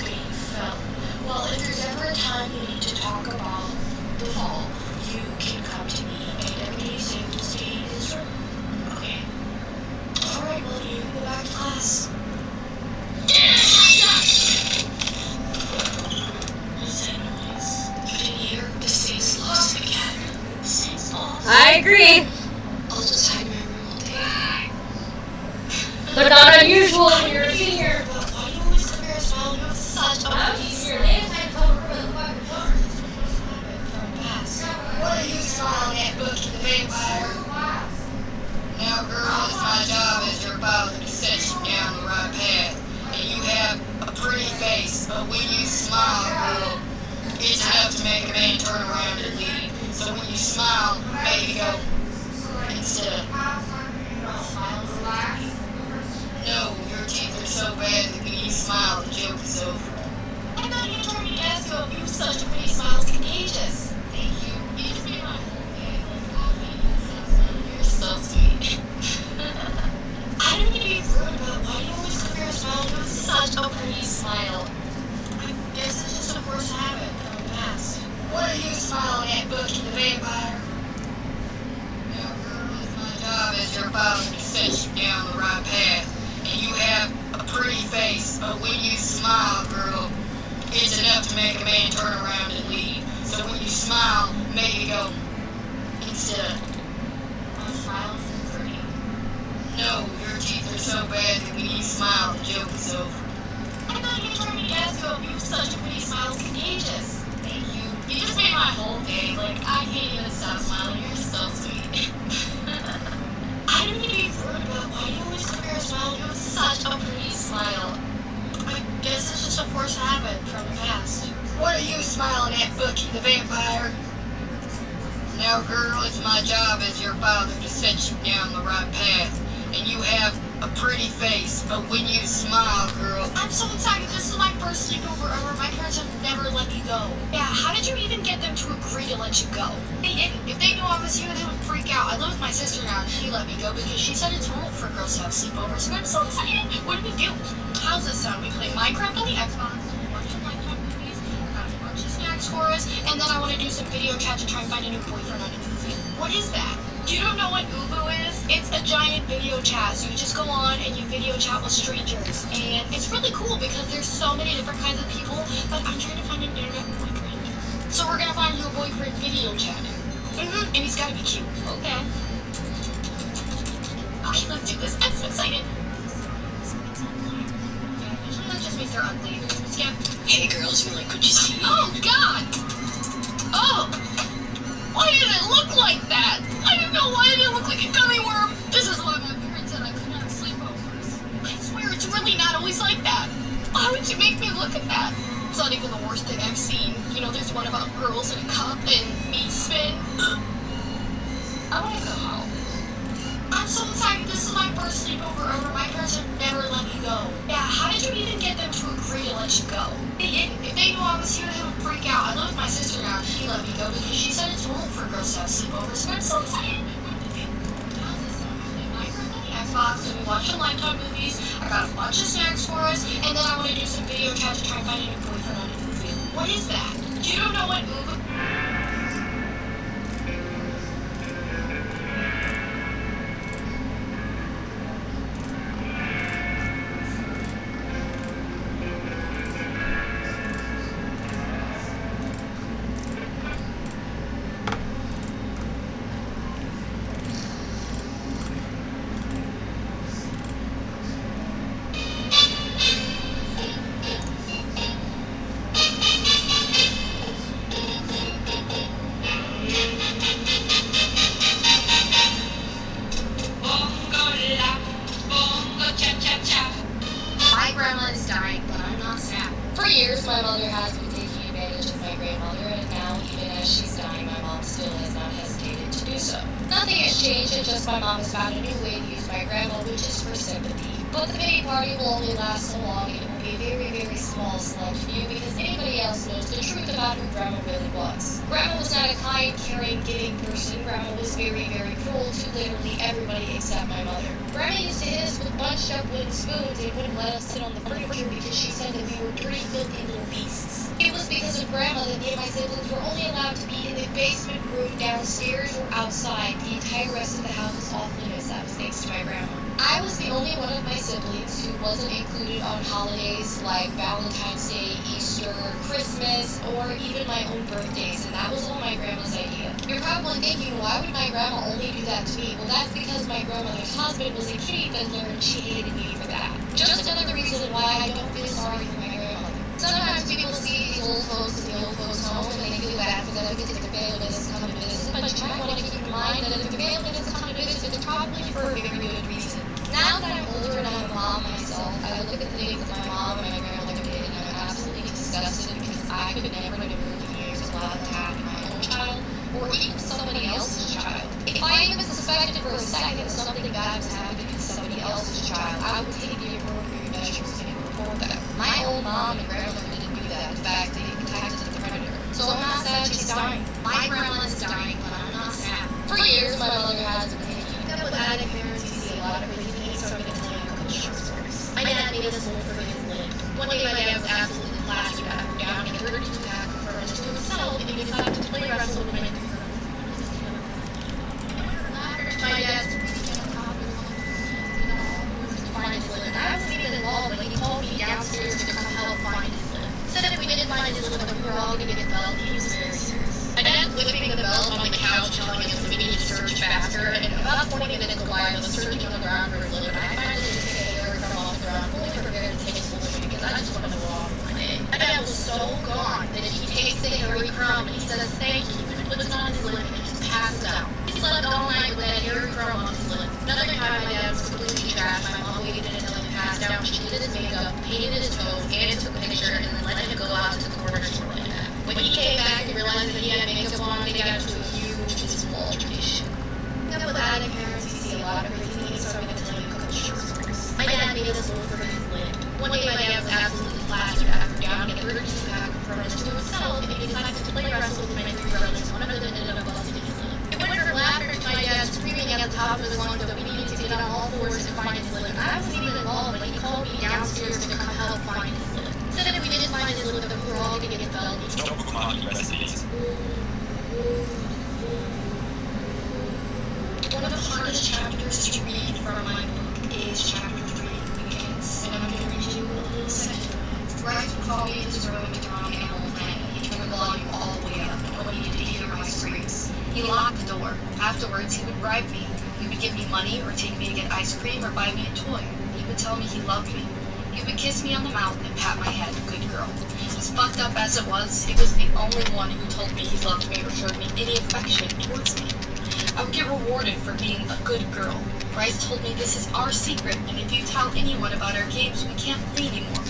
S1: Okay, you fell. Well, if there's ever a time you need to talk about the fall, you can come to me, and everything you say will stay in this room. Okay. Alright, well, you can go back to class. What is that noise? You didn't hear? The Saints lost again. The Saints lost.
S2: I agree.
S1: I'll just hide in my room all day.
S2: But not unusual when you're a senior.
S1: But why do you always come here as well? You have such a peace.
S2: They just had to tell her the fucking door.
S3: smile at Bucky the Vampire? Now, girl, it's my job as your father to set you down the right path. And you have a pretty face, but when you smile, girl, it's enough to make a man turn around and leave. So when you smile, maybe go instead of no, your teeth are so bad that when you smile, the joke is over. I thought you told me to ask you if you such a pretty smile is contagious. Thank you. You just made my whole day. You're so sweet. I don't mean to be rude about why you always cover your smile with such a pretty smile. I guess it's just a forced habit from the past. What are you smiling at, Bucky the Vampire? Now, girl, it's my job as your father to set you down the right path. And you have a pretty face, but when you smile, girl, it's enough to make a man turn around and leave. So when you smile, maybe go instead of my smile is pretty. No, your teeth are so bad that when you smile, the joke is over. I thought you told me to ask you if you such a pretty smile is contagious. Thank you. You just made my whole day. Like, I can't even stop smiling. You're so sweet. I don't mean to be rude about why you always cover your smile with such a pretty smile. I guess it's just a forced habit from the past. What are you smiling at, Bucky the Vampire? Now, girl, it's my job as your father to set you down the right path. And you have a pretty face, but when you smile, girl... I'm so excited. This is my first sleepover ever. My parents have never let me go. Yeah, how did you even get them to agree to let you go? They didn't. If they knew I was here, they would freak out. I live with my sister now, and she let me go because she said it's normal for girls to have sleepovers. And I'm so excited. What do we do? How's this sound? We play Minecraft on the Xbox, watch some Lifetime movies, got a bunch of snacks for us, and then I want to do some video chat to try and find a new boyfriend on Uvu. What is that? You don't know what Uvu is? It's a giant video chat. So you just go on and you video chat with strangers. And it's really cool because there's so many different kinds of people, but I'm trying to find an internet boyfriend. So we're going to find you a boyfriend video chatting. And he's got to be cute. Okay. Okay, let's do this. I'm so excited. Usually that just means they're ugly. Yeah. Hey girls, you like what you see? Oh, God! Oh! Why did it look like that? I don't know why it looked like a gummy worm. This is why my parents said I couldn't have sleepovers. I swear it's really not always like that. Why would you make me look at that? It's not even the worst thing I've seen. You know, there's one about girls in a cup and meat spin. I want to go home. I'm so excited. This is my first sleepover ever. My parents have never let me go. Yeah, how did you even get them to agree to let you go? They didn't. If they knew I was here, they would freak out. I live with my sister now, and she let me go because she said it's normal for girls to have sleepovers. And I'm so excited. Xbox, and we watch some Lifetime movies. I got a bunch of snacks for us, and then I want to do some video chat to try and find a new boyfriend on Uvu. What is that? You don't know what Uvu? My grandma is dying, but I'm not sad. For years, my mother has been taking advantage of my grandmother, and now, even as she's dying, my mom still has not hesitated to do so. Nothing has changed, it's just my mom has found a new way to use my grandma, which is for sympathy. But the pity party will only last so long, and it will be a very, very small select few because anybody else knows the truth about who Grandma really was. Grandma was not a kind, caring, giving person. Grandma was very, very cruel to literally everybody except my mother. Grandma used to hit us with bunched up wooden spoons and wouldn't let us sit on the furniture because she said that we were dirty, filthy little beasts. It was because of Grandma that me and my siblings were only allowed to be in the basement room downstairs or outside. The entire rest of the house was off limits. That was thanks to my grandma. I was the only one of my siblings who wasn't included on holidays like Valentine's Day, Easter, Christmas, or even my own birthdays, and that was all my grandma's idea. You're probably thinking, why would my grandma only do that to me? Well, that's because my grandmother's husband was a kitty fiddler and she hated me for that. Just another reason why I don't feel sorry for my grandmother. Sometimes people see these old folks in the old folks' home and they feel bad for them because their family doesn't come to visit, but you
S1: for a very good reason. Now that I'm older and I'm a mom myself, I look at the things that my mom and my grandmother did and I'm absolutely disgusted because I could never in a million years allow that to happen to my own child or even somebody else's child. If I even suspected for a second that something bad was happening to somebody else's child, I would take the appropriate measures to report that. My own mom and grandmother didn't do that. In fact, they protected the predator. So I'm not sad she's dying. My grandma is dying, but I'm not sad. For years, my mother has been taking up with addict parents. You see a lot of crazy things, so I'm going to tell you a couple short stories. My dad made us old for his lip. One day, my dad was absolutely plastered out of down and 32 pack of furnace to himself, and he decided to play wrestle with my my dad's find his lip. I wasn't even involved, but he called me downstairs to come help find his lip. Said if we didn't find his lip, we were all going to get belt. He was very serious. My dad's whipping the belt on the couch, telling us that we need to search faster, and about 20 minutes while I was searching on the ground for his lip, and I finally just picked a hair from off the ground, fully prepared to take his lip because I just wanted to go off my day. My dad was so gone that he takes the hairy crumb and he says thank you, and puts it on his lip and just passes out. He slept all night with that hairy crumb on his lip. Another time my dad was completely trashed. My mom waited until he passed out. She did his makeup, painted his toes, and took a picture, and then let him go out to the corner store like that. When he came back and realized that he had makeup on, they got into a huge altercation. Now with addict parents, you see a lot of crazy things, so I'm going to tell you a couple short stories. My dad made us old for his lip. One day my dad was absolutely plastered after down and 32 pack of furnace to himself, and he decided to play wrestle with my three brothers. One of them ended up busting his lip. It went from laughter to my dad screaming at the top of his lungs that we needed to get on all fours and find his lip. I wasn't even involved, but he called me downstairs to come help find his lip. Said if we didn't find his lip, we were all going to get belt.
S6: Don't command recipes.
S1: One of the hardest chapters to read from my book is chapter 3, Weekends, and I'm going to read you a little section. Bryce would call me into his room to turn on Animal Planet. He turned the volume all the way up. No one needed to hear my screams. He locked the door. Afterwards, he would bribe me. He would give me money or take me to get ice cream or buy me a toy. He would tell me he loved me. He would kiss me on the mouth and pat my head. Good girl. As fucked up as it was the only one who told me he loved me or showed me any affection towards me. I would get rewarded for being a good girl. Bryce told me this is our secret, and if you tell anyone about our games, we can't play anymore.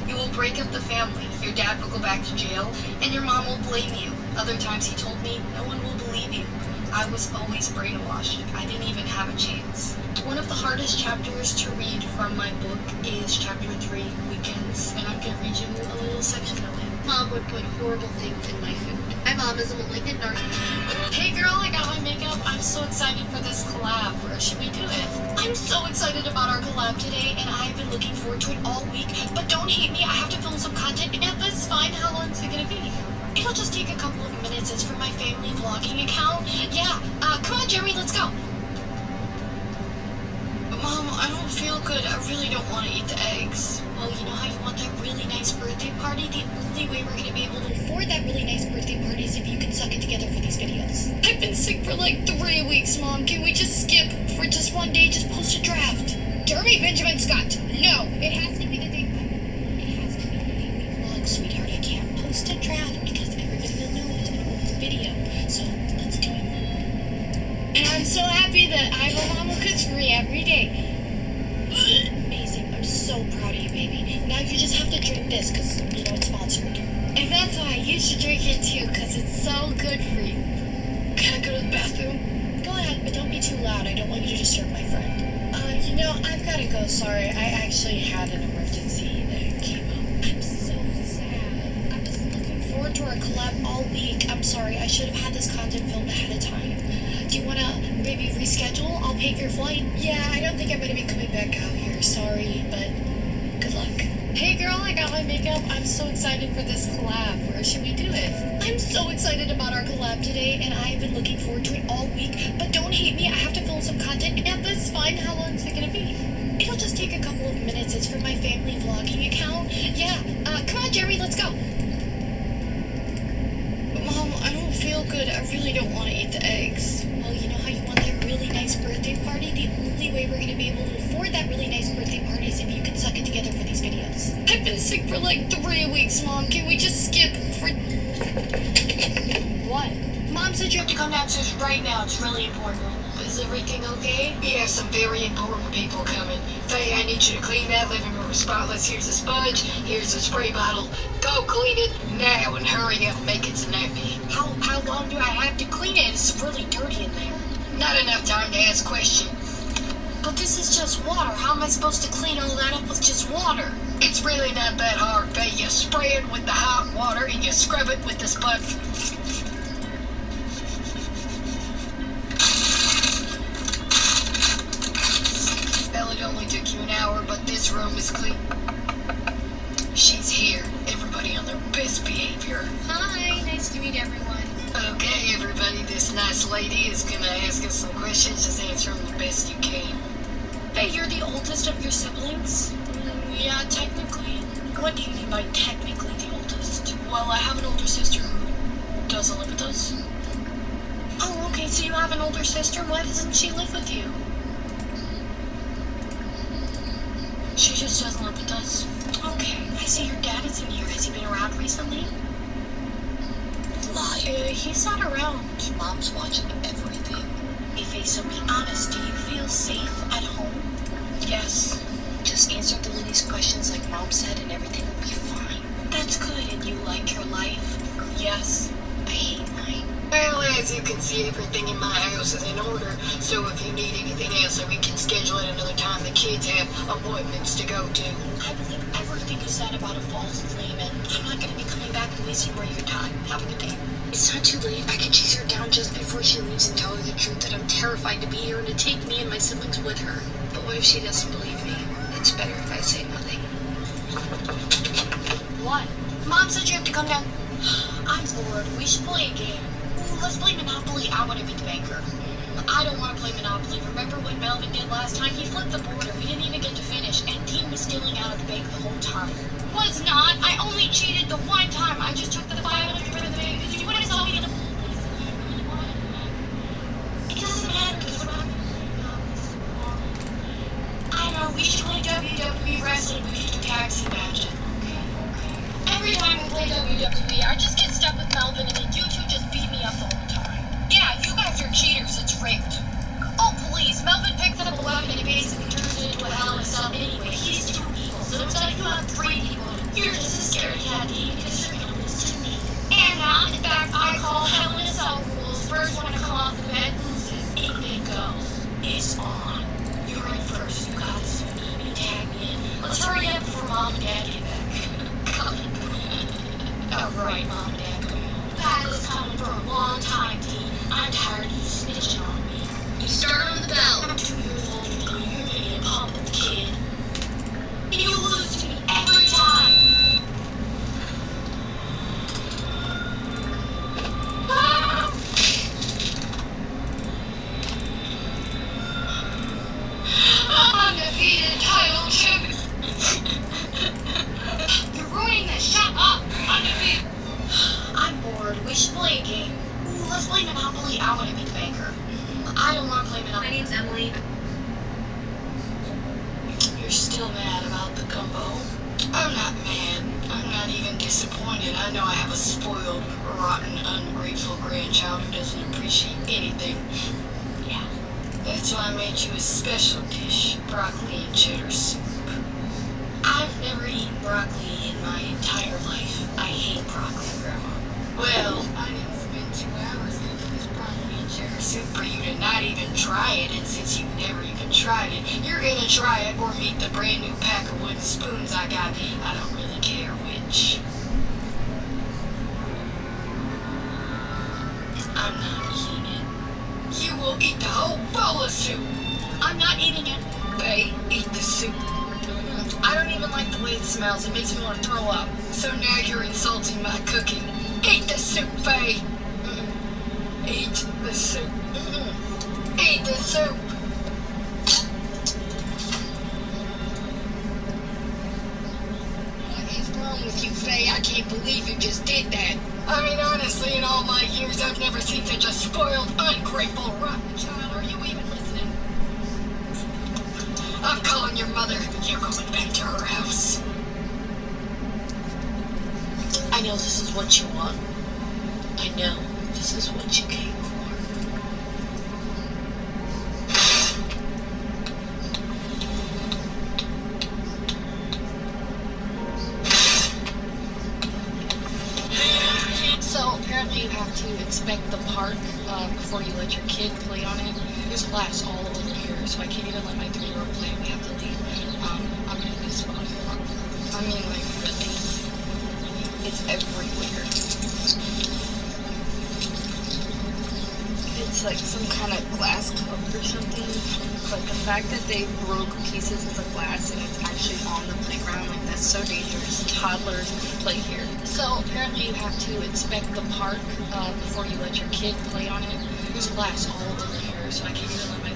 S1: You will break up the family, your dad will go back to jail, and your mom will blame you. Other times he told me, no one will believe you. I was always brainwashed. I didn't even have a chance. One of the hardest chapters to read from my book is chapter 3, Weekends, and I'm going to read you a little section of it. Mom would put horrible things in my food. My mom is a malignant narcissist. Hey girl, I got my makeup. I'm so excited for this collab. Where should we do it? I'm so excited about our collab today, and I've been looking forward to it all week. But don't hate me, I have to film some content, and that's fine. How long is it gonna be? It'll just take a couple of minutes. It's for my family vlogging account. Yeah, come on, Jeremy, let's go. Mom, I don't feel good. I really don't want to eat the eggs. Well, you know how you want that really nice birthday party? The only way we're going to be able to afford that really nice birthday party is if you can suck it together for these videos. I've been sick for like 3 weeks, Mom. Can we just skip for just one day? Just post a draft. Jeremy Benjamin Scott. No, it has to be the day. It has to be the day we vlog, sweetheart. I can't post a draft because everybody will know it's an old video. So let's do it. And I'm so happy that I have a mom who cooks for me every day. Amazing. I'm so proud of you, baby. Now you just have to drink this because, you know, it's sponsored. And that's why you should drink it too because it's so good for you. Can I go to the bathroom? Go ahead, but don't be too loud. I don't want you to disturb my friend. You know, I've got to go. Sorry. I actually had an emergency that came up. I'm so sad. I was looking forward to our collab all week. I'm sorry. I should have had this content filmed ahead of time. Do you want to maybe reschedule? I'll pay for your flight. Yeah, I don't think I'm going to be coming back out here. Sorry, but good luck. Hey girl, I got my makeup. I'm so excited for this collab. Where should we do it? I'm so excited about our collab today, and I've been looking forward to it all week. But don't hate me. I have to film some content, and that's fine. How long is it going to be? It'll just take a couple of minutes. It's for my family vlogging account. Yeah, come on, Jeremy, let's go. Mom, I don't feel good. I really don't want to eat the eggs. Well, you know how you want that really nice birthday party? The only way we're going to be able to afford that really nice birthday party is if you can suck it together for these videos. I've been sick for like 3 weeks, Mom. Can we just skip for... What? Mom said you have to come downstairs right now. No, it's really important. Is everything okay?
S3: We have some very important people coming. Faye, I need you to clean that living room spotless. Here's a sponge, here's a spray bottle. Go clean it now and hurry up, make it snappy.
S1: How long do I have to clean it? It's really dirty in there.
S3: Not enough time to ask questions.
S1: But this is just water. How am I supposed to clean all that up with just water?
S3: It's really not that hard, Faye. You spray it with the hot water and you scrub it with the sponge. Well, it only took you an hour, but this room is clean. She's here. Everybody on their best behavior.
S1: Hi, nice to meet everyone.
S3: Okay, everybody, this nice lady is gonna ask us some questions. Just answer them the best you can.
S1: Hey, you're the oldest of your siblings? Yeah, technically. What do you mean by technically the oldest? Well, I have an older sister who doesn't live with us. Oh, okay, so you have an older sister? Why doesn't she live with you? She just doesn't live with us. Okay, I see your dad is in here. Has he been around recently? He's not around. Mom's watching everything. Ife, so be honest, do you feel safe at home? Yes. Just answer the lady's questions like Mom said and everything will be fine. That's good, and you like your life? Yes. I hate mine.
S3: Well, as you can see, everything in my house is in order, so if you need anything else, we can schedule it another time. The kids have appointments to go to.
S1: I believe everything you said about a false claim, and I'm not going to be coming back and wasting more of your time. Have a good day. It's not too late. I can chase her down just before she leaves and tell her the truth that I'm terrified to be here and to take me and my siblings with her. But what if she doesn't believe me? It's better if I say nothing. What? Mom said you have to come down. I'm bored. We should play a game. Ooh, let's play Monopoly. I want to be the banker. I don't want to play Monopoly. Remember what Melvin did last time? He flipped the board and we didn't even get to finish, and Dean was stealing out of the bank the whole time. Was not. I only cheated the one time. I just took the 500 from the bank. You want to tell me the... It doesn't matter because we're not... I know. We should play WWE wrestling. We should do taxi match. Every time we play WWE, I just get stuck with Melvin, and then you two just beat me up the whole time. Yeah, you guys are cheaters. It's rigged. Oh, please. Melvin picked up a weapon and he basically turned it into a hell of a sub anyway. He's 2 people, so instead of you have 3 people, you're just a scared caddy because you're going to lose to me. And in fact, I call hell in a cell rules. First one to come off the bed loses. In it goes. It's on. You're in first. You got this. You tag me in. Let's hurry up before Mom and Dad get back. Alright, Mom and Dad. That is coming for a long time, Dean. I'm tired of you snitching on me. You start on the bell. I'm 2 years older than you. You're gonna be a public kid. And you lose to me every time. Undefeated title champion. You're ruining this. Shut up. Undefeated. I'm bored. We should play a game. Ooh, let's play Monopoly. I want to be the banker. I don't want to play Monopoly.
S5: My name's Emily.
S3: You're still mad about the gumbo? I'm not mad. I'm not even disappointed. I know I have a spoiled, rotten, ungrateful grandchild who doesn't appreciate anything.
S1: Yeah.
S3: That's why I made you a special dish, broccoli and cheddar soup. I've never eaten broccoli in my entire life. I hate broccoli, Grandma. Well, I didn't spend 2 hours cooking this broccoli and cheddar soup for you to not even try it, and since you've never even tried it, you're gonna try it or meet the brand new pack of wooden spoons I got. I don't really care which. I'm not eating it. You will eat the whole bowl of soup. I'm not eating it. Faye, eat the soup. I don't even like the way it smells. It makes me want to throw up. So now you're insulting my cooking. Eat the soup, Faye. Eat the soup. Eat the soup. What is wrong with you, Faye? I can't believe you just did that. I mean, honestly, in all my years, I've never seen such a spoiled, ungrateful, rotten child. Are you even listening? I'm calling your mother. You're going back to her house. I know this is what you want. I know this is what you came for.
S1: have to inspect the park before you let your kid play on it. There's glass all over here, so I can't even let my 3-year-old play. We have to leave. I'm in this spot. I mean, like, really. It's everywhere. It's like some kind of glass cup or something. But the fact that they broke pieces of the glass and it's actually on the playground, like, that's so dangerous. Toddlers play here. So apparently you have to inspect the park before you let your kid play on it. There's glass all over here, so I can't even let my